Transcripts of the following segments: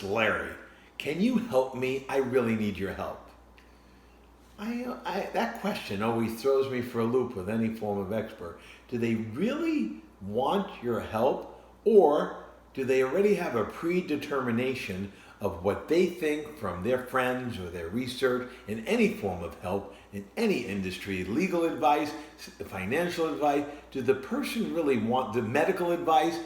Larry, can you help me? I really need your help. That question always throws me for a loop with any form of expert. Do they really want your help, or do they already have a predetermination of what they think from their friends or their research in any form of help in any industry, legal advice, financial advice? Does the person really want the medical advice?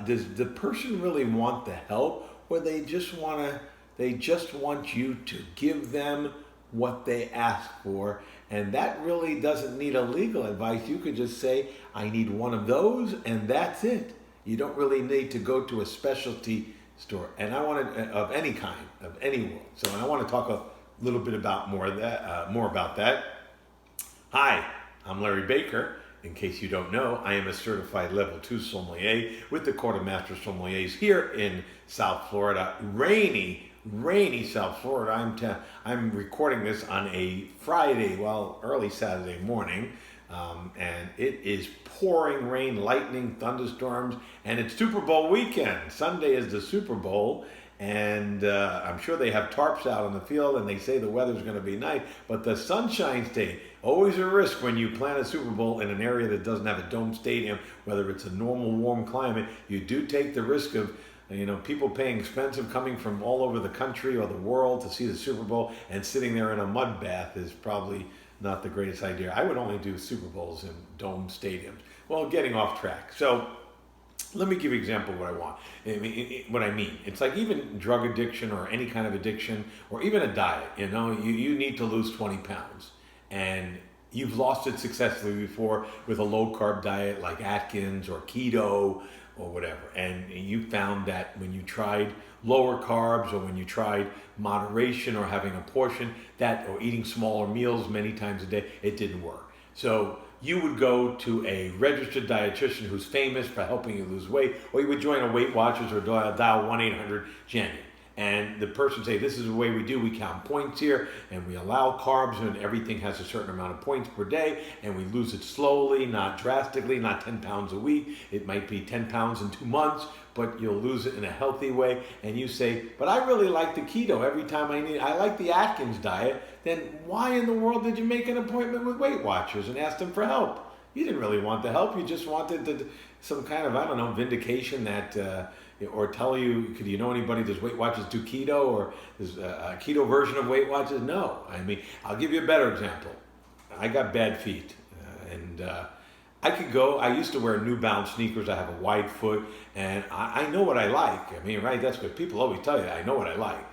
Does the person really want the help, or they just want you to give them what they ask for? And that really doesn't need a legal advice. You could just say, I need one of those, and that's it. You don't really need to go to a specialty store, and I want to, of any kind, of any world. So, and I want to talk a little bit about more about that. Hi, I'm Larry Baker. In case you don't know, I am a certified level 2 sommelier with the Court of Master Sommeliers here in South Florida. Rainy South Florida. I'm recording this on a Friday, early Saturday morning, and it is pouring rain, lightning, thunderstorms, and it's Super Bowl weekend. Sunday is the Super Bowl, and I'm sure they have tarps out on the field, and they say the weather's going to be nice, but the Sunshine State, always a risk when you plan a Super Bowl in an area that doesn't have a dome stadium, whether it's a normal warm climate. You do take the risk of people paying expensive coming from all over the country or the world to see the Super Bowl, and sitting there in a mud bath is probably not the greatest idea. I would only do Super Bowls in dome stadiums. Well, getting off track. So let me give you an example of what I mean. It's like even drug addiction or any kind of addiction or even a diet. You need to lose 20 pounds. And you've lost it successfully before with a low carb diet like Atkins or keto or whatever. And you found that when you tried lower carbs or when you tried moderation or having a portion or eating smaller meals many times a day, it didn't work. So you would go to a registered dietitian who's famous for helping you lose weight, or you would join a Weight Watchers or dial 1-800-JANY. And the person say, this is the way we do. We count points here, and we allow carbs, and everything has a certain amount of points per day, and we lose it slowly, not drastically, not 10 pounds a week. It might be 10 pounds in 2 months, but you'll lose it in a healthy way. And you say, but I really like the keto every time I like the Atkins diet. Then why in the world did you make an appointment with Weight Watchers and ask them for help? You didn't really want the help. You just wanted some kind of, vindication that... or tell you, could you know anybody, does Weight Watchers do keto, or is a keto version of Weight Watchers? No. I'll give you a better example. I got bad feet, and I used to wear New Balance sneakers. I have a wide foot, and I know what I like. Right, that's what people always tell you, I know what I like.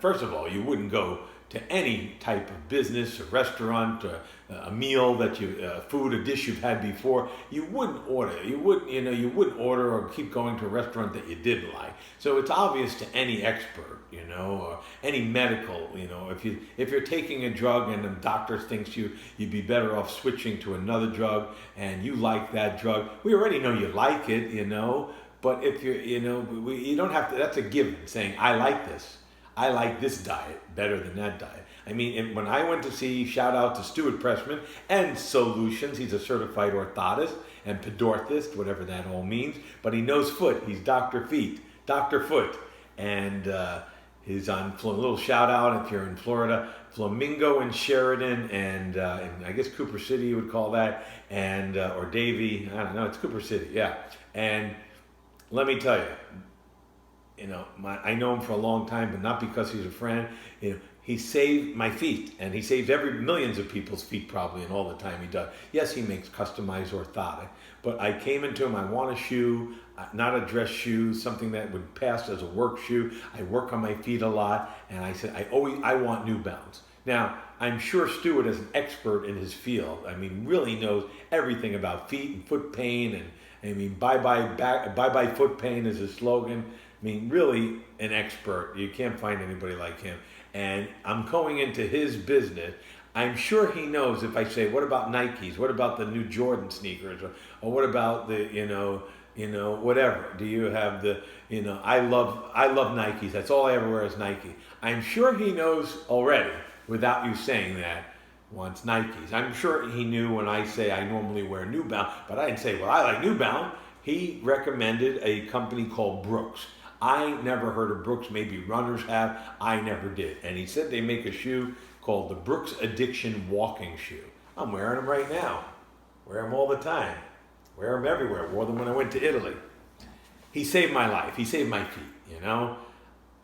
First of all, you wouldn't go to any type of business or restaurant or a meal that a dish you've had before. You wouldn't order. You wouldn't order or keep going to a restaurant that you didn't like. So it's obvious to any expert, or any medical, if you're taking a drug and the doctor thinks you'd be better off switching to another drug and you like that drug, we already know you like it, but if you don't have to, that's a given, saying, I like this diet better than that diet. When I went to see, shout out to Stuart Pressman and Solutions, he's a certified orthotist and pedorthist, whatever that all means, but he knows foot. He's Dr. Foot. And he's on a little shout out if you're in Florida, Flamingo and Sheridan, and I guess Cooper City you would call that, and or Davie, I don't know, it's Cooper City, yeah. And let me tell you, I know him for a long time, but not because he's a friend. He saved my feet, and he saves millions of people's feet probably, and all the time he does. Yes, he makes customized orthotic, but I came into him, I want a shoe, not a dress shoe, something that would pass as a work shoe. I work on my feet a lot, and I said, I want New Balance. Now, I'm sure Stuart is an expert in his field. Really knows everything about feet and foot pain, and bye-bye foot pain is his slogan. Really an expert. You can't find anybody like him. And I'm going into his business. I'm sure he knows if I say, what about Nikes? What about the new Jordan sneakers? Or what about the, whatever. Do you have the, I love Nikes. That's all I ever wear is Nike. I'm sure he knows already, without you saying that, wants Nikes. I'm sure he knew when I say I normally wear New Balance, but I didn't say, well, I like New Balance. He recommended a company called Brooks. I never heard of Brooks. Maybe runners have. I never did. And he said they make a shoe called the Brooks Addiction Walking Shoe. I'm wearing them right now. Wear them all the time. Wear them everywhere. Wore them when I went to Italy. He saved my life. He saved my feet, you know.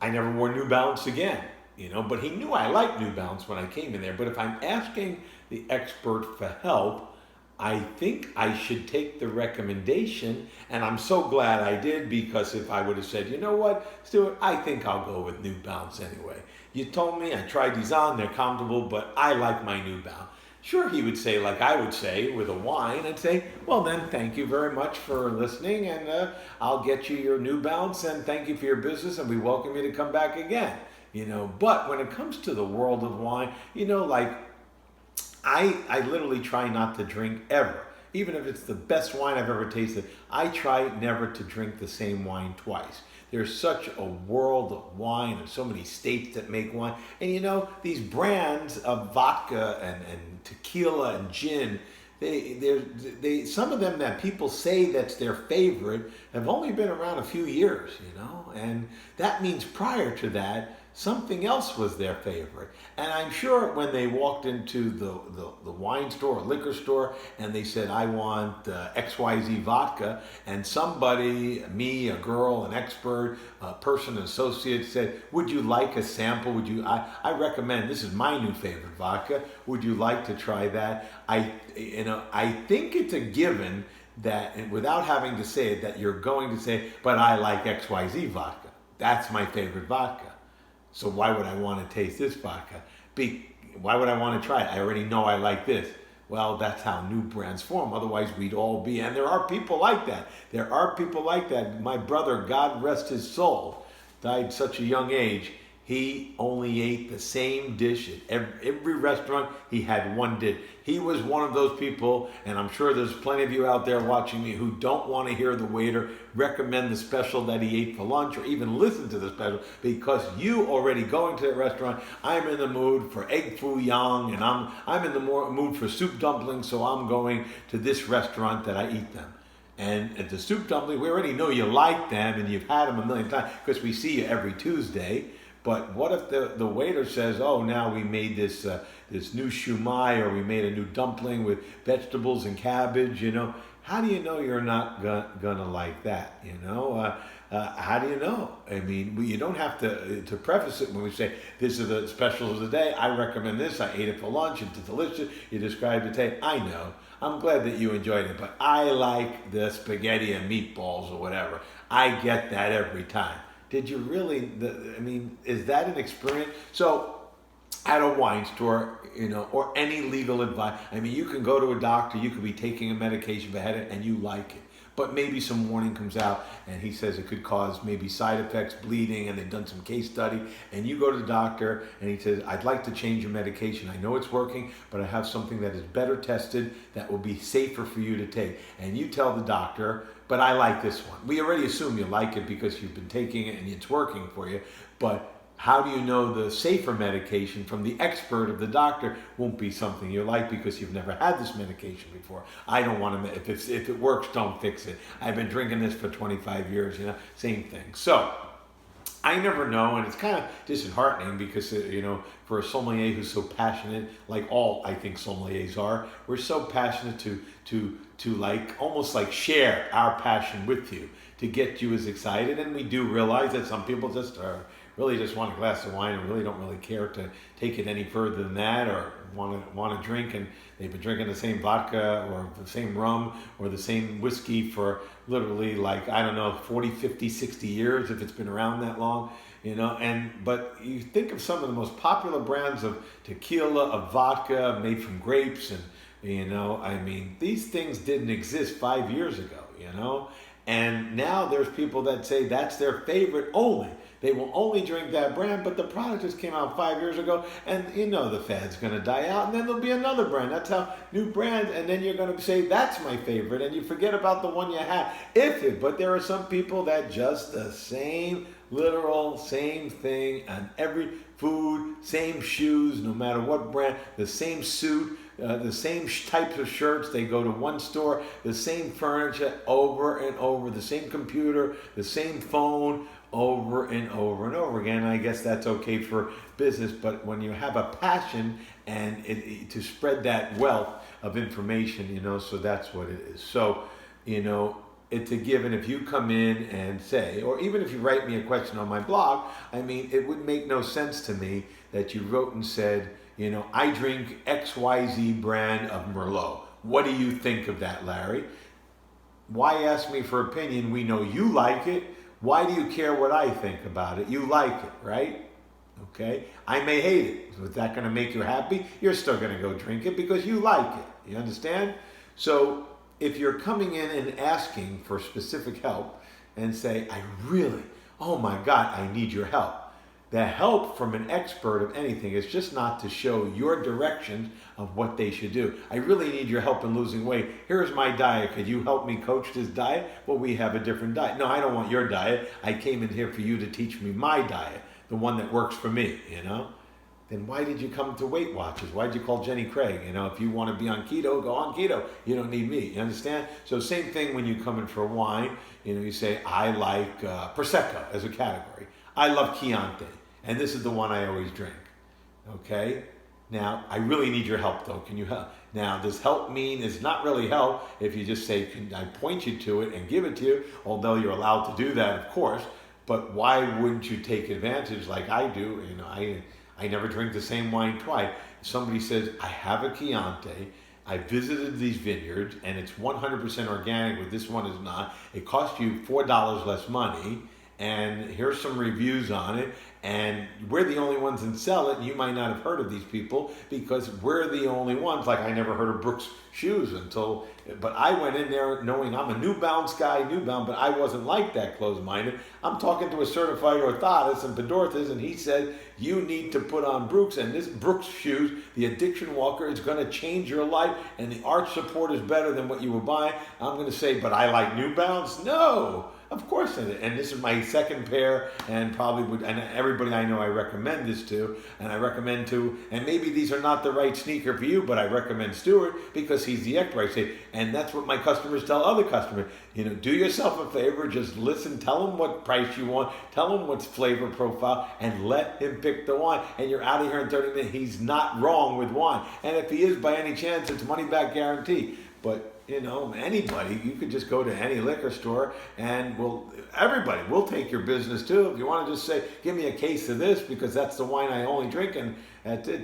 I never wore New Balance again, you know, but he knew I liked New Balance when I came in there. But if I'm asking the expert for help, I think I should take the recommendation, and I'm so glad I did, because if I would have said, you know what, Stuart, I think I'll go with New Balance anyway. You told me, I tried these on, they're comfortable, but I like my New Balance. Sure, he would say, like I would say with a wine, I'd say, well then, thank you very much for listening, and I'll get you your New Balance, and thank you for your business, and we welcome you to come back again. You know, but when it comes to the world of wine, you know, like, I literally try not to drink ever. Even if it's the best wine I've ever tasted, I try never to drink the same wine twice. There's such a world of wine and so many states that make wine. And you know, these brands of vodka and tequila and gin, they some of them that people say that's their favorite have only been around a few years, you know? And that means prior to that, something else was their favorite. And I'm sure when they walked into the wine store or liquor store and they said, I want XYZ vodka, and somebody, me, a girl, an expert, a person, an associate said, would you like a sample? I recommend, this is my new favorite vodka. Would you like to try that? I think it's a given that, and without having to say it, that you're going to say, but I like XYZ vodka. That's my favorite vodka. So why would I want to taste this vodka? Why would I want to try it? I already know I like this. Well, that's how new brands form. Otherwise, we'd all be, and there are people like that. There are people like that. My brother, God rest his soul, died at such a young age. He only ate the same dish at every restaurant. He had one dish. He was one of those people, and I'm sure there's plenty of you out there watching me who don't want to hear the waiter recommend the special that he ate for lunch or even listen to the special, because you already going to the restaurant, I'm in the mood for egg foo young, and I'm in the mood for soup dumplings, so I'm going to this restaurant that I eat them. And at the soup dumpling, we already know you like them and you've had them a million times because we see you every Tuesday. But what if the waiter says, oh, now we made this new shumai, or we made a new dumpling with vegetables and cabbage, you know? How do you know you're not gonna like that, you know? How do you know? I mean, you don't have to preface it when we say, this is the special of the day, I recommend this, I ate it for lunch, it's delicious, you described the taste. I know. I'm glad that you enjoyed it, but I like the spaghetti and meatballs or whatever. I get that every time. Did you really, is that an experience? So at a wine store, you know, or any legal advice, I mean, you can go to a doctor, you could be taking a medication for headache and you like it. But maybe some warning comes out and he says it could cause maybe side effects, bleeding, and they've done some case study. And you go to the doctor and he says, I'd like to change your medication. I know it's working, but I have something that is better tested that will be safer for you to take. And you tell the doctor, but I like this one. We already assume you like it because you've been taking it and it's working for you. But how do you know the safer medication from the expert of the doctor won't be something you like because you've never had this medication before? I don't want to, if it works, don't fix it. I've been drinking this for 25 years, you know, same thing. So I never know, and it's kind of disheartening because, you know, for a sommelier who's so passionate, like all I think sommeliers are, we're so passionate to like almost like share our passion with you, to get you as excited. And we do realize that some people just really just want a glass of wine and really don't really care to take it any further than that, or want to drink, and they've been drinking the same vodka or the same rum or the same whiskey for literally, like, I don't know, 40, 50, 60 years if it's been around that long, you know. But you think of some of the most popular brands of tequila, of vodka made from grapes, and, you know, I mean, these things didn't exist 5 years ago, you know. And now there's people that say that's their favorite only. They will only drink that brand, but the product just came out 5 years ago, and you know the fad's going to die out, and then there'll be another brand. That's how new brands, and then you're going to say, that's my favorite, and you forget about the one you had. But there are some people that just the same, literal, same thing on every food, same shoes, no matter what brand, the same suit, the same types of shirts. They go to one store, the same furniture over and over, the same computer, the same phone, over and over and over again. I guess that's okay for business, but when you have a passion and to spread that wealth of information, so that's what it is. So, it's a given. If you come in and say, or even if you write me a question on my blog, it would make no sense to me that you wrote and said, I drink XYZ brand of Merlot. What do you think of that, Larry? Why ask me for opinion? We know you like it. Why do you care what I think about it? You like it, right? Okay? I may hate it. Is that going to make you happy? You're still going to go drink it because you like it. You understand? So if you're coming in and asking for specific help and say, oh my God, I need your help. The help from an expert of anything is just not to show your directions of what they should do. I really need your help in losing weight. Here's my diet. Could you help me coach this diet? Well, we have a different diet. No, I don't want your diet. I came in here for you to teach me my diet, the one that works for me, Then why did you come to Weight Watchers? Why did you call Jenny Craig? If you want to be on keto, go on keto. You don't need me. You understand? So same thing when you come in for wine. You say, I like Prosecco as a category. I love Chianti. And this is the one I always drink. Okay? Now, I really need your help, though. Can you help? Now, does help mean it's not really help if you just say, can I point you to it and give it to you? Although you're allowed to do that, of course. But why wouldn't you take advantage like I do? I never drink the same wine twice. Somebody says, I have a Chianti. I visited these vineyards, and it's 100% organic, but this one is not. It cost you $4 less money. And here's some reviews on it, and we're the only ones that sell it, and you might not have heard of these people because we're the only ones. Like I never heard of Brooks Shoes but I went in there knowing I'm a New Balance guy, but I wasn't like that closed-minded. I'm talking to a certified orthotist in Pedorthas, and he said, you need to put on Brooks, and this Brooks Shoes, the Addiction Walker, is going to change your life, and the arch support is better than what you were buying. I'm going to say, but I like New Balance? No! Of course, and this is my second pair, and and everybody I know I recommend this to, and maybe these are not the right sneaker for you, but I recommend Stuart because he's the expert. I say, and that's what my customers tell other customers. Do yourself a favor, just listen, tell him what price you want, tell him what's flavor profile, and let him pick the wine, and you're out of here in 30 minutes. He's not wrong with wine, and if he is by any chance, it's money back guarantee. But anybody, you could just go to any liquor store and everybody will take your business too. If you want to just say, give me a case of this because that's the wine I only drink, and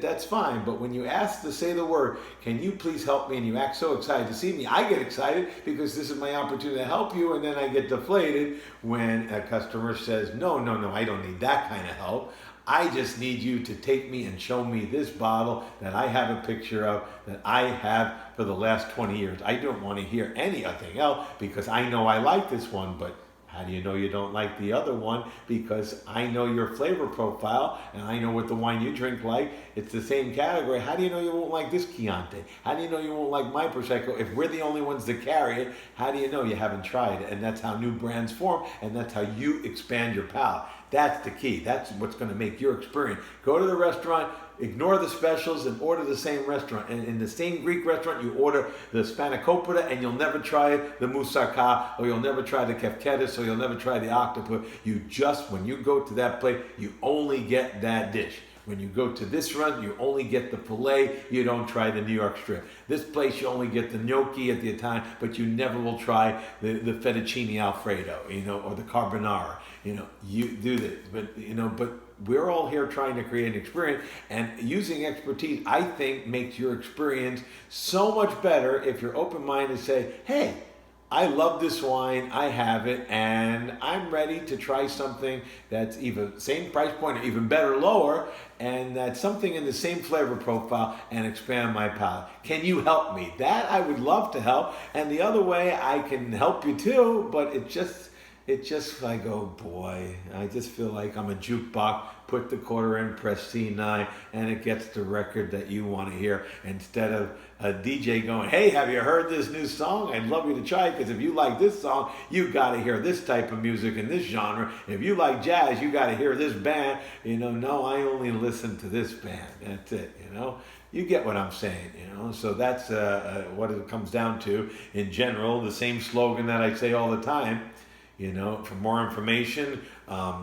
that's fine. But when you ask to say the word, can you please help me, and you act so excited to see me, I get excited because this is my opportunity to help you, and then I get deflated when a customer says, no, I don't need that kind of help. I just need you to take me and show me this bottle that I have a picture of that I have for the last 20 years. I don't want to hear anything else because I know I like this one, but how do you know you don't like the other one? Because I know your flavor profile and I know what the wine you drink like. It's the same category. How do you know you won't like this Chianti? How do you know you won't like my Prosecco? If we're the only ones that carry it, how do you know you haven't tried it? And that's how new brands form, and that's how you expand your palate. That's the key. That's what's going to make your experience. Go to the restaurant, ignore the specials, and order the same restaurant. And in the same Greek restaurant, you order the spanakopita, and you'll never try the moussaka, or you'll never try the kefkedis, or you'll never try the octopus. When you go to that place, you only get that dish. When you go to this run, you only get the filet. You don't try the New York strip. This place, you only get the gnocchi at the Italian, but you never will try the fettuccine alfredo, or the carbonara. You do this, but we're all here trying to create an experience, and using expertise, I think, makes your experience so much better if you're open-minded and say, hey, I love this wine, I have it, and I'm ready to try something that's even same price point or even better, lower, and that's something in the same flavor profile and expand my palate. Can you help me? That I would love to help, and the other way I can help you too, but it just like, oh boy, I just feel like I'm a jukebox, put the quarter in, press C9, and it gets the record that you want to hear, instead of a DJ going, hey, have you heard this new song? I'd love you to try it, because if you like this song, you got to hear this type of music in this genre. If you like jazz, you got to hear this band. No, I only listen to this band. That's it, You get what I'm saying, So that's what it comes down to in general. The same slogan that I say all the time. For more information,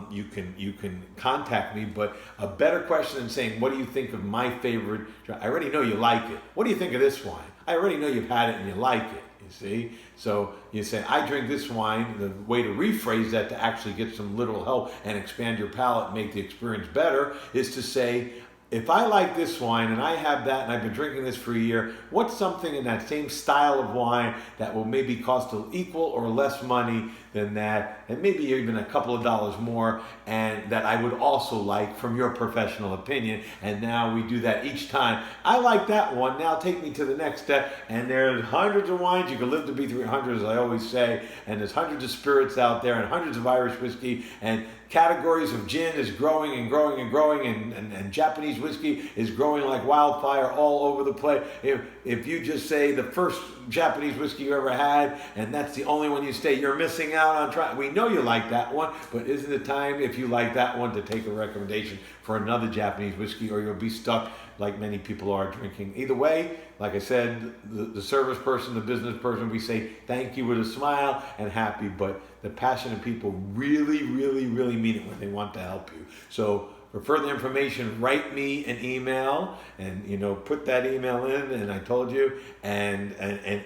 you can contact me. But a better question than saying, "What do you think of my favorite?" I already know you like it. What do you think of this wine? I already know you've had it and you like it. You see, so you say, "I drink this wine." The way to rephrase that to actually get some little help and expand your palate and make the experience better is to say, if I like this wine and I have that and I've been drinking this for a year, what's something in that same style of wine that will maybe cost equal or less money than that, and maybe even a couple of dollars more, and that I would also like from your professional opinion? And now we do that each time. I like that one. Now take me to the next step. And there's hundreds of wines. You can live to be 300, as I always say. And there's hundreds of spirits out there and hundreds of Irish whiskey, and categories of gin is growing and growing and growing, and Japanese whiskey is growing like wildfire all over the place. If you just say the first Japanese whiskey you ever had and that's the only one you stay, you're missing out on trying. We know you like that one, but isn't it time, if you like that one, to take a recommendation for another Japanese whiskey, or you'll be stuck like many people are drinking. Either way, like I said, the service person, the business person, we say thank you with a smile and happy, but the passionate people really, really, really mean it when they want to help you. So for further information, write me an email and, put that email in, and I told you, and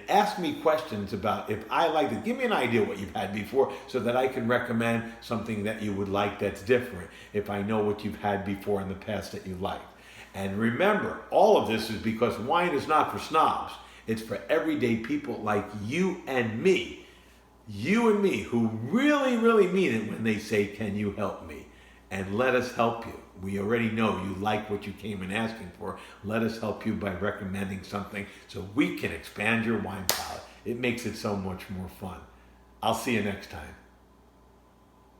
ask me questions about if I like it. Give me an idea what you've had before so that I can recommend something that you would like that's different if I know what you've had before in the past that you liked. And remember, all of this is because wine is not for snobs. It's for everyday people like you and me. You and me, who really, really mean it when they say, "Can you help me?" And let us help you. We already know you like what you came in asking for. Let us help you by recommending something so we can expand your wine palate. It makes it so much more fun. I'll see you next time.